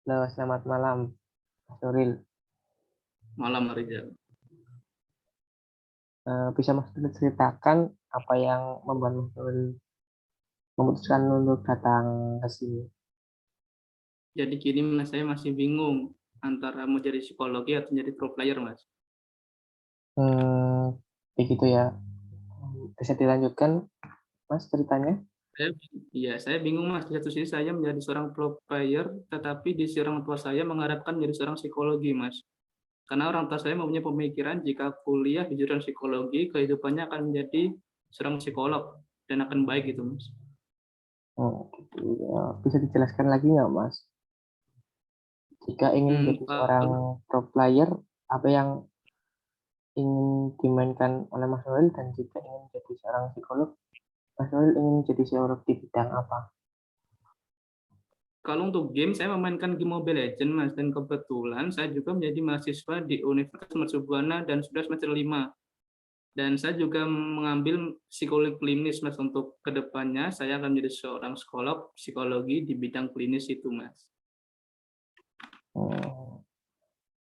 Halo, selamat malam, Mas Nuril. Malam Rizal. Bisa Mas Nuril ceritakan apa yang membuat Mas Nuril memutuskan untuk datang ke sini? Jadi kini mas saya masih bingung antara mau jadi psikologi atau jadi pro player mas. Hmm, Begitu ya. Bisa dilanjutkan, Mas, ceritanya? Saya, saya bingung mas. Di satu sisi saya menjadi seorang pro player, tetapi di sisi orang tua saya mengharapkan menjadi seorang psikologi mas. Karena orang tua saya mempunyai pemikiran jika kuliah di jurusan psikologi, kehidupannya akan menjadi seorang psikolog dan akan baik gitu mas. Gitu ya. Bisa dijelaskan lagi nggak, Mas? Jika ingin menjadi seorang Kalau pro player, apa yang ingin dimainkan oleh Mas Nuril, dan jika ingin menjadi seorang psikolog, Mas Nuril ingin menjadi psikolog di bidang apa? Kalau untuk game, saya memainkan game Mobile Legends, Mas. Dan kebetulan saya juga menjadi mahasiswa di Universitas Mercubuana dan sudah semester 5. Dan saya juga mengambil psikologi klinis, Mas. Untuk kedepannya, saya akan menjadi seorang psikolog, psikologi di bidang klinis itu, Mas. Hmm,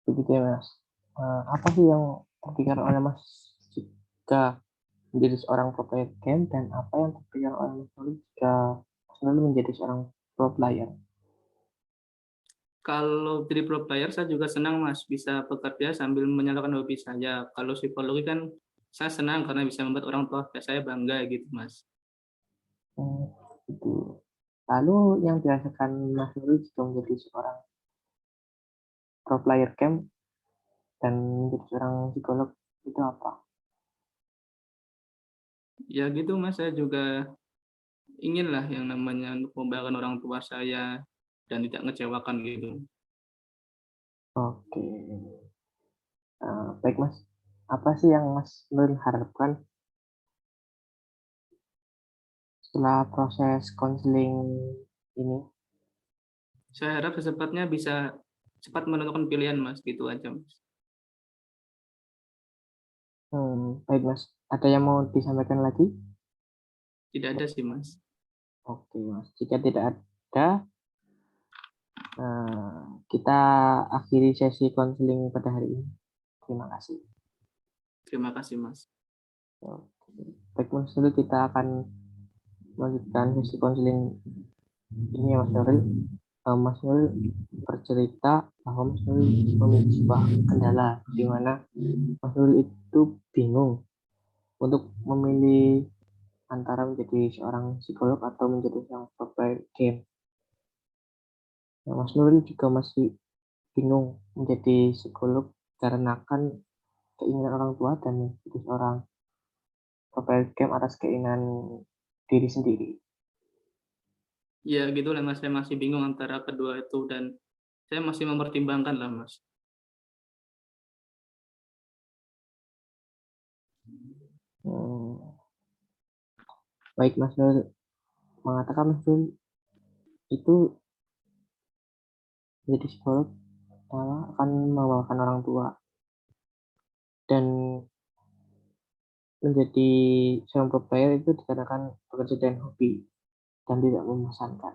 Begitu ya, Mas. Apa sih yang terpikir oleh Mas jika menjadi seorang pro player game, dan apa yang terpikir oleh Mas Nuril jika Mas Nuril menjadi seorang pro player? Kalau jadi pro player, saya juga senang, Mas. Bisa bekerja sambil menyalurkan hobi saya. Kalau psikologi kan, saya senang karena bisa membuat orang tua saya bangga gitu, Mas. Hmm, itu. Lalu yang dirasakan Mas Nuril jika menjadi seorang pro player game dan menjadi seorang psikolog itu apa? Ya gitu, Mas. Saya juga inginlah yang namanya untuk membanggakan orang tua saya dan tidak mengecewakan gitu. Oke. Baik, Mas. Apa sih yang Mas Nuril harapkan setelah proses konseling ini? Saya harap secepatnya bisa cepat menentukan pilihan, Mas. Gitu aja, Mas. Baik, Mas. Ada yang mau disampaikan lagi? Tidak ada sih, Mas. Oke, Mas. Jika tidak ada, kita akhiri sesi konseling pada hari ini. Terima kasih. Terima kasih, Mas. Oke. Baik, Mas. Dulu kita akan melanjutkan sesi konseling ini ya, Mas Nuril. Mas Nuril bercerita bahwa Mas Nuril memiliki sebuah kendala di mana Mas Nuril itu bingung untuk memilih antara menjadi seorang psikolog atau menjadi seorang pro player game. Nah, Mas Nuril juga masih bingung menjadi psikolog karena kan keinginan orang tua dan menjadi seorang pro player game atas keinginan diri sendiri. Ya, gitu lah, Mas. Saya masih bingung antara kedua itu dan saya masih mempertimbangkan lah, Mas. Hmm, Baik, Mas Nuril mengatakan Mas Nuril itu menjadi psikolog akan membawakan orang tua, dan menjadi seorang pro player itu dikarenakan bekerja dengan hobi dan tidak memesankan.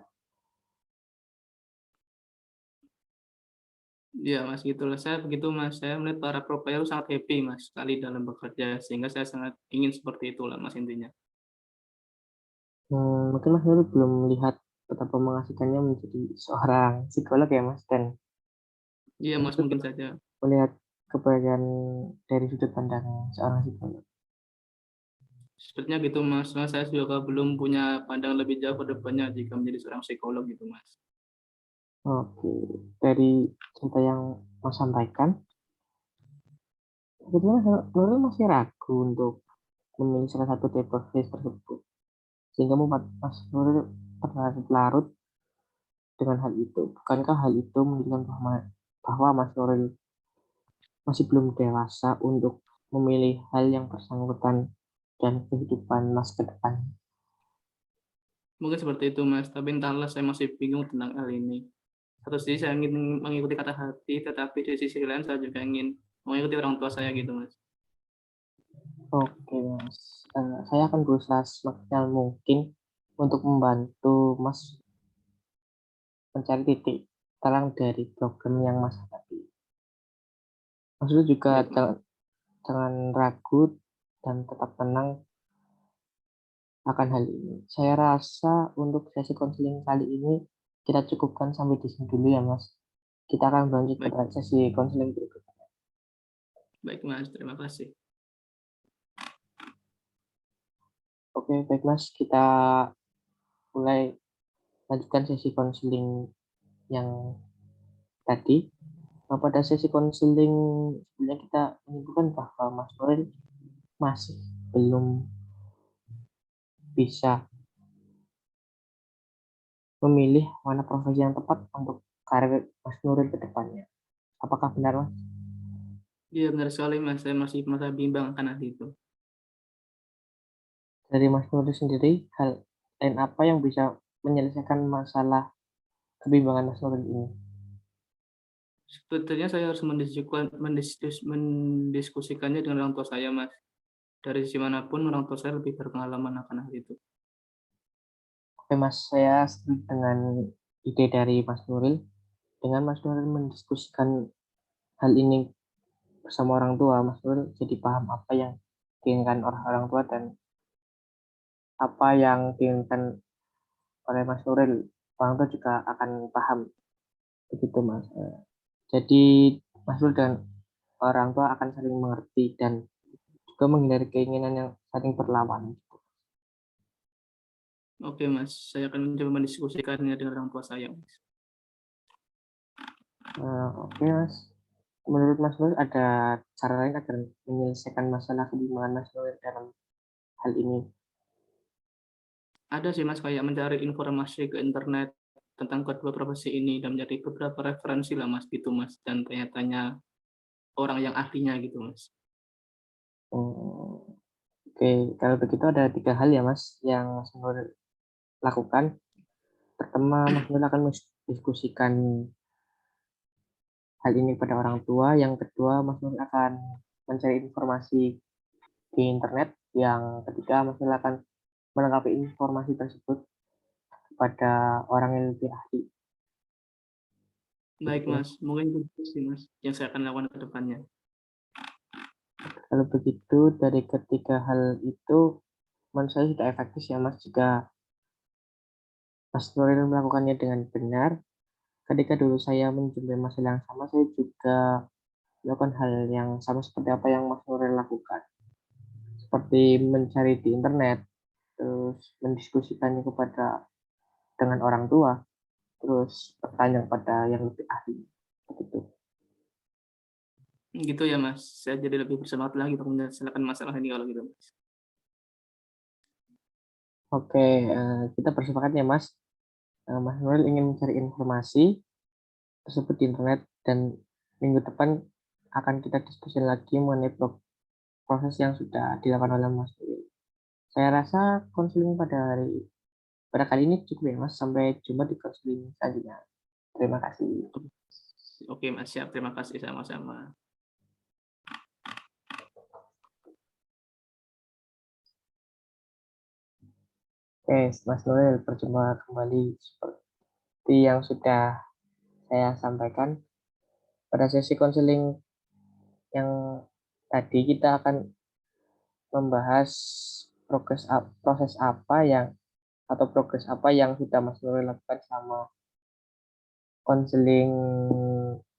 Ya, Mas, gitulah. Saya begitu, Mas. Saya melihat para pro player sangat happy, Mas, sekali dalam bekerja. Sehingga saya sangat ingin seperti itulah, Mas, intinya. Mungkin Mas Nuril belum melihat betapa mengasihkannya menjadi seorang psikolog ya, Mas, dan Iya, Mas Mas, Nuril mungkin belum saja. melihat kebahagiaan dari sudut pandang seorang psikolog. Sepertinya gitu, Mas. Mas, saya juga belum punya pandang lebih jauh ke depannya jika menjadi seorang psikolog gitu, Mas. Oke, dari cerita yang Mas sampaikan, sebetulnya Mas Nuril masih ragu untuk memilih salah satu tipe face tersebut, sehingga membuat Mas Nuril berlarut-larut dengan hal itu. Bukankah hal itu menunjukkan bahwa Mas Nuril masih belum dewasa untuk memilih hal yang bersangkutan dan kehidupan Mas ke depan? Mungkin seperti itu, Mas. Tapi entahlah, saya masih bingung tentang hal ini. Satu sisi saya ingin mengikuti kata hati, tetapi di sisi lain saya juga ingin mengikuti orang tua saya gitu, Mas. Oke, Mas. Saya akan berusaha semaksimal mungkin untuk membantu Mas mencari titik. terang dari problem yang Mas hadapi. Mas Nuril juga Baik, Mas. jangan ragu dan tetap tenang akan hal ini. Saya rasa untuk sesi konseling kali ini kita cukupkan sampai di sini dulu ya Mas. Kita akan berlanjut Baik, pada sesi konseling berikutnya. baik, Mas. Terima kasih. Oke, baik Mas, kita mulai lanjutkan sesi konseling yang tadi. Nah, pada sesi konseling sebelumnya kita menyebutkan bahwa Mas Nuril masih belum bisa memilih mana profesi yang tepat untuk karir Mas Nuril ke depannya. Apakah benar Mas? Iya, benar sekali, Mas. Saya masih merasa bimbang akan hal itu. Dari Mas Nuril sendiri, hal lain apa yang bisa menyelesaikan masalah kebimbangan Mas Nuril ini? Sebetulnya saya harus mendiskusikannya dengan orang tua saya, Mas. Dari sisi manapun, orang tua saya lebih berpengalaman akan hal itu. Oke Mas, saya setuju dengan ide dari Mas Nuril. Dengan Mas Nuril mendiskusikan hal ini bersama orang tua, Mas Nuril jadi paham apa yang diinginkan orang tua dan apa yang diinginkan oleh Mas Nuril. Orang tua juga akan paham begitu Mas. Jadi Mas Nuril dan orang tua akan saling mengerti dan juga menghindari keinginan yang saling berlawan. Oke, Mas. Saya akan mencoba mendiskusikannya dengan orang tua saya, Mas. Oke Mas, menurut Mas Nuril ada cara lain agar menyelesaikan masalah kebimbangan Mas Nuril dalam hal ini? Ada sih, Mas, kayak mencari informasi ke internet tentang kedua profesi ini dan mencari beberapa referensi lah, Mas, gitu, Mas. Dan tanya-tanya orang yang ahlinya gitu, Mas. Oh, oke, kalau begitu ada 3 hal ya Mas yang Mas Nuril lakukan. Pertama, Mas Nuril akan mendiskusikan hal ini pada orang tua. Yang kedua, Mas Nuril akan mencari informasi di internet. Yang ketiga, Mas Nuril akan melengkapi informasi tersebut kepada orang yang lebih ahli. Baik, Begitu, Mas. Mas. Mungkin itu sih, Mas, yang saya akan lakukan ke depannya. Kalau begitu, dari ketiga hal itu, menurut saya sudah efektif ya Mas. Jika Mas Nuril melakukannya dengan benar, ketika dulu saya menjumpai masalah yang sama, saya juga melakukan hal yang sama seperti apa yang Mas Nuril lakukan. Seperti mencari di internet, terus mendiskusikannya dengan orang tua, terus bertanya kepada yang lebih ahli. Begitu. Gitu ya, Mas. Saya jadi lebih bersemangat lagi untuk menyelesaikan masalah ini kalau gitu, Mas. Oke, kita bersepakat ya Mas. Mas Nuril ingin mencari informasi tersebut di internet dan minggu depan akan kita diskusi lagi mengenai proses yang sudah dilakukan oleh Mas Nuril. Saya rasa konseling pada kali ini cukup ya Mas. Sampai jumpa di konseling selanjutnya. Terima kasih. Oke, Mas. Siap. Terima kasih sama-sama. Oke, Mas Nuril, berjumpa kembali seperti yang sudah saya sampaikan pada sesi konseling yang tadi kita akan membahas proses apa yang atau progres apa yang sudah Mas Nuril lakukan sama konseling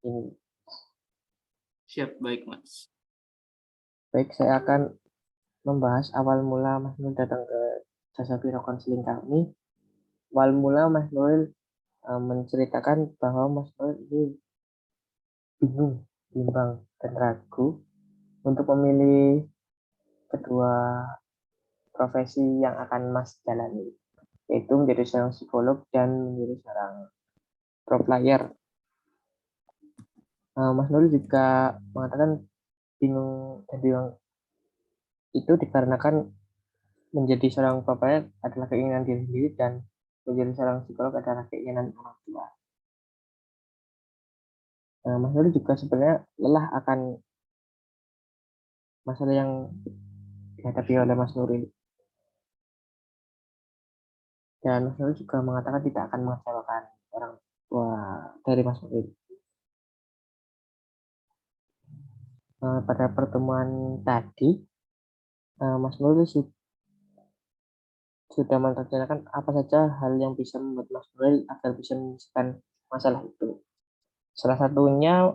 ini. Siap. Baik, Mas. Baik, saya akan membahas awal mula Mas Nuril datang ke jasa biro konseling kami. Awal mula Mas Nuril menceritakan bahwa Mas Nuril ini bingung, bimbang, dan ragu untuk memilih kedua profesi yang akan Mas jalani, yaitu menjadi seorang psikolog dan menjadi seorang pro player. Mas Nuril juga mengatakan bingung dan bingung itu dikarenakan menjadi seorang pro player adalah keinginan diri sendiri dan menjadi seorang psikolog adalah keinginan orang tua. Mas Nuril juga sebenarnya lelah akan masalah yang dihadapi oleh Mas Nuril. Dan Mas Nuril juga mengatakan tidak akan mengecewakan orang tua dari Mas Nuril. Pada pertemuan tadi, Mas Nuril sudah merencanakan apa saja hal yang bisa membuat Mas Nuril agar bisa menyelesaikan masalah itu. Salah satunya,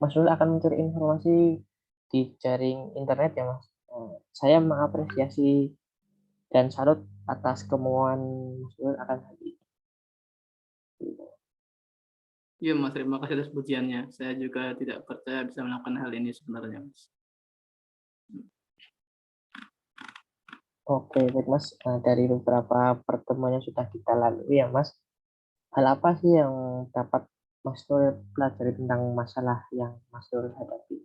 Mas Nuril akan mencari informasi di jaring internet ya, Mas. Saya mengapresiasi dan salut atas kemauan Mas Nuril akan hal ini. Iya Mas, terima kasih atas pujiannya. Saya juga tidak percaya bisa melakukan hal ini sebenarnya Mas. Oke, baik Mas. Dari beberapa pertemuan yang sudah kita lalui ya Mas, hal apa sih yang dapat Mas Nuril pelajari tentang masalah yang Mas Nuril hadapi?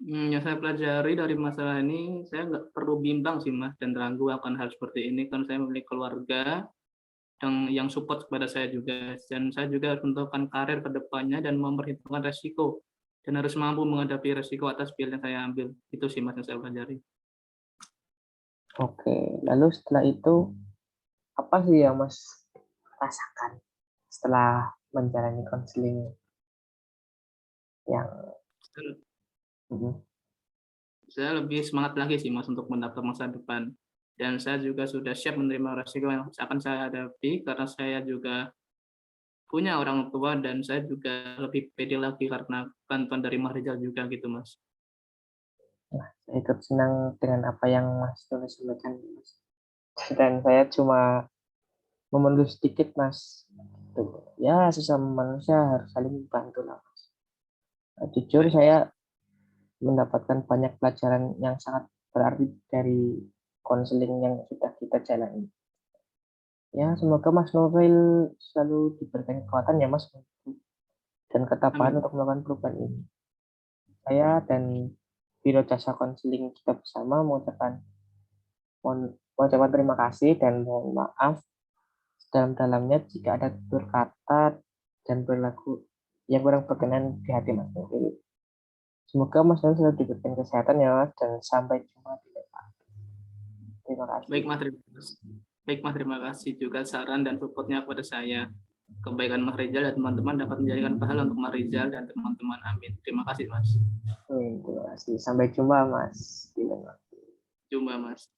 Yang saya pelajari dari masalah ini, saya nggak perlu bimbang sih Mas dan ragu akan hal seperti ini, kan saya memiliki keluarga yang support kepada saya juga, dan saya juga harus menentukan karir ke depannya dan memperhitungkan resiko, dan harus mampu menghadapi resiko atas pilihan yang saya ambil. Itu sih Mas yang saya pelajari. Oke, lalu setelah itu apa sih yang Mas rasakan setelah menjalani konseling yang Saya lebih semangat lagi sih Mas untuk menatap masa depan, dan saya juga sudah siap menerima resiko yang akan saya hadapi karena saya juga punya orang tua dan saya juga lebih pede lagi karena bantuan dari Mahrijal juga gitu Mas. saya ikut senang dengan apa yang Mas Nuril sampaikan, Mas. Dan saya cuma memenuhi sedikit Mas. Tuh. Ya, sesama manusia harus saling bantu lah Mas. Jujur Baik, saya mendapatkan banyak pelajaran yang sangat berarti dari konseling yang sudah kita jalani. Ya, semoga Mas Nuril selalu diberikan kekuatan ya Mas dan ketabahan amin. untuk melakukan perubahan ini. Saya dan Biro Jasa Konseling kita bersama mengucapkan terima kasih dan mohon maaf dalam-dalamnya jika ada tutur kata dan perilaku yang kurang berkenan di hati Mas Nuril. Semoga Mas Nuril selalu diberikan kesehatan ya Mas dan sampai jumpa di depan. Terima kasih. Baik Mas, terima kasih. Baik Mas, terima kasih juga saran dan supportnya kepada saya. Kebaikan Mas Rizal dan teman-teman dapat menjadikan pahala untuk Mas Rizal dan teman-teman. Amin. Terima kasih Mas. Terima kasih. Sampai jumpa Mas. Jumpa Mas.